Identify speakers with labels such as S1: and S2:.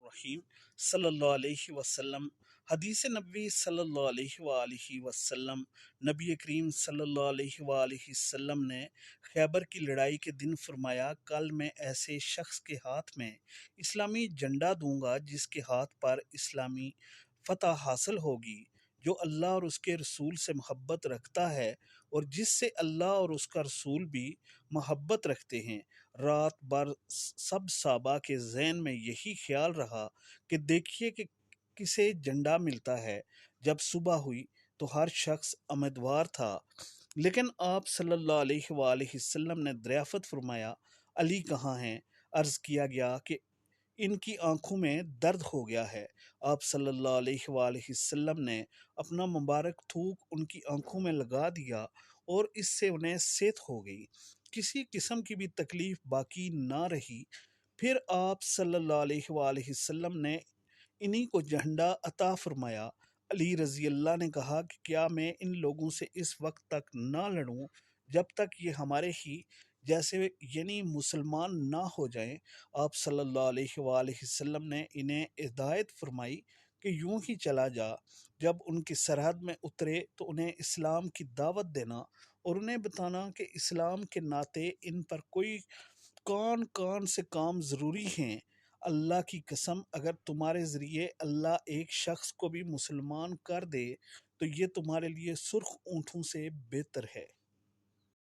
S1: الرحیم صلی اللہ علیہ وسلم۔ حدیث نبوی صلی اللہ علیہ وآلہ وسلم، نبی کریم صلی اللہ علیہ وآلہ وسلم نے خیبر کی لڑائی کے دن فرمایا، کل میں ایسے شخص کے ہاتھ میں اسلامی جھنڈا دوں گا جس کے ہاتھ پر اسلامی فتح حاصل ہوگی، جو اللہ اور اس کے رسول سے محبت رکھتا ہے اور جس سے اللہ اور اس کا رسول بھی محبت رکھتے ہیں۔ رات بھر سب صحابہ کے ذہن میں یہی خیال رہا کہ دیکھیے کہ کسے جھنڈا ملتا ہے۔ جب صبح ہوئی تو ہر شخص امیدوار تھا، لیکن آپ صلی اللہ علیہ وآلہ وسلم نے دریافت فرمایا، علی کہاں ہیں؟ عرض کیا گیا کہ ان کی آنکھوں میں درد ہو گیا ہے۔ آپ صلی اللہ علیہ وآلہ وسلم نے اپنا مبارک تھوک ان کی آنکھوں میں لگا دیا اور اس سے انہیں صحت ہو گئی، کسی قسم کی بھی تکلیف باقی نہ رہی۔ پھر آپ صلی اللہ علیہ وآلہ وسلم نے انہی کو جھنڈا عطا فرمایا۔ علی رضی اللہ نے کہا کہ کیا میں ان لوگوں سے اس وقت تک نہ لڑوں جب تک یہ ہمارے ہی جیسے یعنی مسلمان نہ ہو جائیں؟ آپ صلی اللہ علیہ وآلہ وسلم نے انہیں ہدایت فرمائی کہ یوں ہی چلا جا، جب ان کی سرحد میں اترے تو انہیں اسلام کی دعوت دینا اور انہیں بتانا کہ اسلام کے ناطے ان پر کوئی کون کون سے کام ضروری ہیں۔ اللہ کی قسم، اگر تمہارے ذریعے اللہ ایک شخص کو بھی مسلمان کر دے تو یہ تمہارے لیے سرخ اونٹوں سے بہتر ہے۔